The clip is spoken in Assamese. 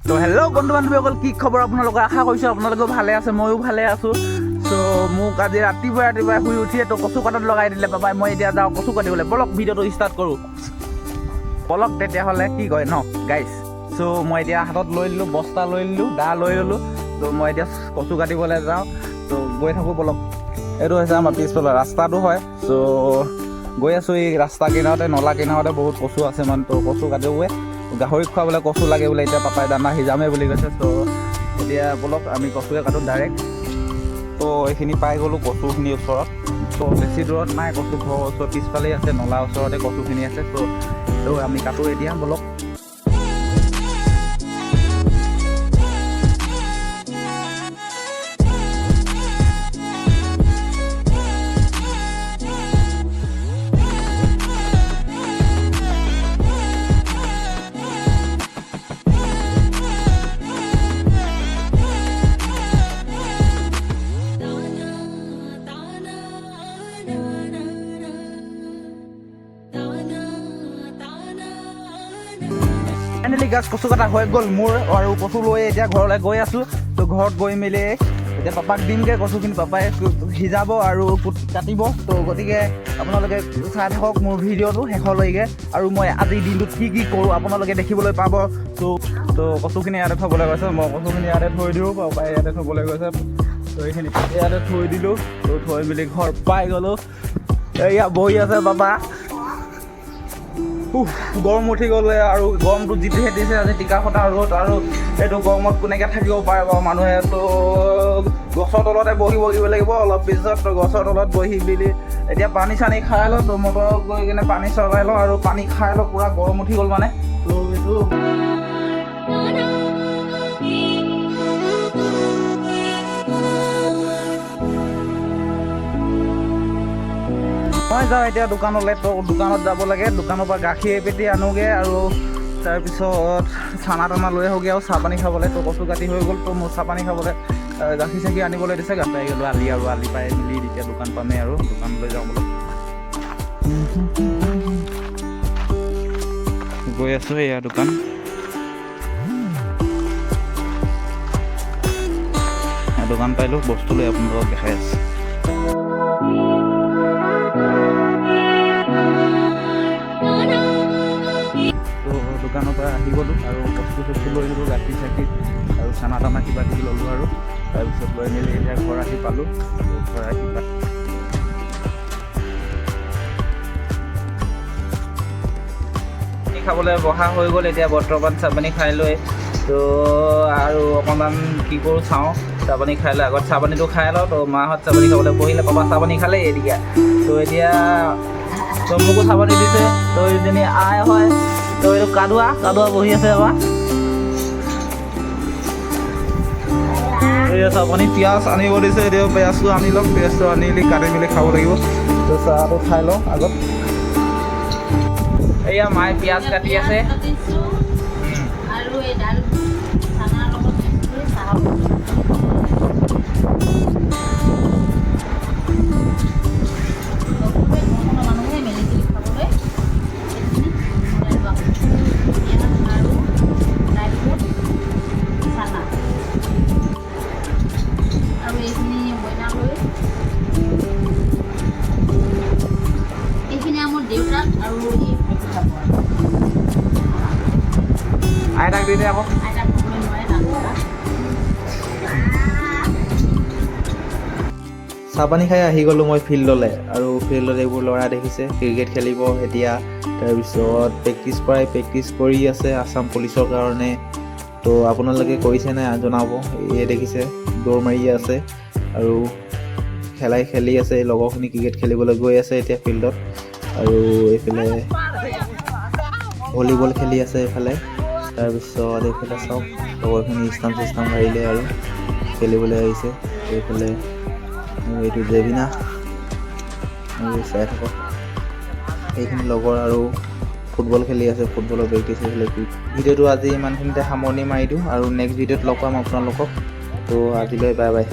তো হেল্ল' বন্ধু বান্ধৱীসকল, কি খবৰ আপোনালোকৰ? আশা কৰিছোঁ আপোনালোকেও ভালে আছে, ময়ো ভালে আছোঁ। চ' মোক আজি ৰাতিপুৱাই শুই উঠিয়ে তো কচু কাটত লগাই দিলে পাপাই। মই এতিয়া যাওঁ কচু কাটিবলৈ। বলক ভিডিঅ'টো ষ্টাৰ্ট কৰোঁ। বলক তেতিয়াহ'লে, কি কয় ন গাইছ? চ' মই এতিয়া হাতত লৈ লিলোঁ, বস্তা লৈ লিলোঁ, দা লৈ ল'লোঁ। তো মই এতিয়া কচু কাটিবলৈ যাওঁ। তো গৈ থাকোঁ বলক। এইটো হৈছে আমাৰ পিছফালৰ ৰাস্তাটো হয়। চ' গৈ আছোঁ। এই ৰাস্তা কিনাৰতে, নলা কিনাৰতে বহুত কচু আছে মানে। তো কচু কাটোৱে, গাহৰিক খুৱাবলৈ কচু লাগে বোলে। এতিয়া পাপাই দানা সিজামেই বুলি কৈছে। চ' এতিয়া বলক আমি কচুৱে কাটোঁ ডাইৰেক্ট। তো এইখিনি পাই গ'লোঁ কচুখিনিৰ ওচৰত। ত' বেছি দূৰত নাই, কচু ঘৰৰ ওচৰত পিছফালেই আছে, নলাৰ ওচৰতে কচুখিনি আছে। ত' আমি কাটোঁ এতিয়া বলক। ফাইনেলি গাছ কচু কটা হৈ গ'ল মোৰ, আৰু কচু লৈ এতিয়া ঘৰলৈ গৈ আছোঁ। তো ঘৰত গৈ মেলি এতিয়া পাপাক দিমগৈ কচুখিনি। পাপাই সিজাব আৰু কাটিব। তো গতিকে আপোনালোকে চাই থাকক মোৰ ভিডিঅ'টো শেষলৈকে। আৰু মই আজিৰ দিনটোত কি কৰোঁ আপোনালোকে দেখিবলৈ পাব। তো কচুখিনি ইয়াতে থ'বলৈ গৈছে। মই কচুখিনি ইয়াতে থৈ দিওঁ, পাপাই ইয়াতে থ'বলৈ গৈছে। তো এইখিনি ইয়াতে থৈ দিলোঁ। তো থৈ মেলি ঘৰ পাই গ'লোঁ। এয়া বহি আছে পাপা। গৰম উঠি গ'লে, আৰু গৰমটো যিটোহে দিছে আজি, টিকা ফটা ৰ'দ, আৰু এইটো গৰমত কোনেকৈ থাকিব পাৰে বাৰু মানুহে? তো গছৰ তলতে বহিব লাগিব অলপ পিছত। তো গছৰ তলত বহি মেলি এতিয়া পানী চানী খাই লওঁ। তো মটৰত গৈ কিনে পানী চলাই লওঁ আৰু পানী খাই লওঁ। পূৰা গৰম উঠি গ'ল মানে। তো এইটো মই যাওঁ এতিয়া দোকানলৈ। তো দোকানত যাব লাগে, দোকানৰ পৰা গাখীৰ এপেটি আনোগৈ, আৰু তাৰপিছত চানা টানা লৈ আহোগৈ আৰু চাহ পানী খাবলৈ। তো কচু কাটি হৈ গ'ল। তো মোৰ চাহ পানী খাবলৈ গাখীৰ চাখীৰ আনিবলৈ দিছে। গাখীৰ আহি গ'লোঁ আলি, আৰু আলি পাই মেলি এতিয়া দোকান পামেই, আৰু দোকানলৈ যাওঁ বোলো। গৈ আছোঁ এয়া দোকান। দোকান পাইলোঁ, বস্তু লৈ আপোনালোকক দেখাই আছে। দোকানৰ পৰা আহি গ'লোঁ আৰু বস্তু চস্তু লৈ গ'লোঁ, গাখীৰ চাখীৰ আৰু চানা টানা কিবা কিবি ল'লোঁ, আৰু তাৰপিছত লৈ মেলি এতিয়া ঘৰ আহি পালোঁ। ঘৰ আহি খাবলৈ বহা হৈ গ'ল। এতিয়া বৰ্তমান চাহ পানী খাই লৈ তো আৰু অকণমান কি কৰোঁ চাওঁ। চাহ পানী খাই লৈ আগত চাহ পানীটো খাই লওঁ। তো মাহঁত চাহ পানী খাবলৈ বহিলে, পাপা চাহ পানী খালেই এতিয়া। তো এতিয়া তো মোকো চাহ পানী দিছে। তো এজনী আই হয়। তো এইটো কাদুৱা বহি আছে পাপা। এই চাহ পানী পিঁয়াজ আনিব দিছে। এতিয়া পিঁয়াজটো আনি লওক, পিঁয়াজটো আনি কাটি মেলি খাব লাগিব। তো চাহটো খাই লওঁ আগত। এয়া মায়ে পিঁয়াজ কাটি আছে। আইতাক দি দে আকৌ। চাহ পানী খাই আহি গ'লোঁ মই ফিল্ডলৈ, আৰু ফিল্ডত এইবোৰ ল'ৰা দেখিছে ক্ৰিকেট খেলিব এতিয়া। তাৰপিছত প্ৰেক্টিছ কৰি আছে আছাম পুলিচৰ কাৰণে। তো আপোনালোকে কৰিছে নাই জনাব। এই দেখিছে দৌৰ মাৰি আছে, আৰু খেলি আছে। লগৰখিনি ক্ৰিকেট খেলিবলৈ গৈ আছে এতিয়া ফিল্ডত, আৰু এইফালে ভলীবল খেলি আছে এইফালে। তাৰপিছত এইফালে চাওক লগৰখিনি ষ্টাম্প মাৰিলে আৰু খেলিবলৈ আহিছে। এইফালে এইটো জেবিনা, আৰু চাই থাকক এইখিনি লগৰ আৰু ফুটবল খেলি আছে, ফুটবলৰ প্ৰেক্টিছ হৈছিলে। ভিডিঅ'টো আজি ইমানখিনিতে সামৰণি মাৰি দিওঁ, আৰু নেক্সট ভিডিঅ'ত লগ পাম আপোনালোকক। তো আজিলৈ বাই বাই।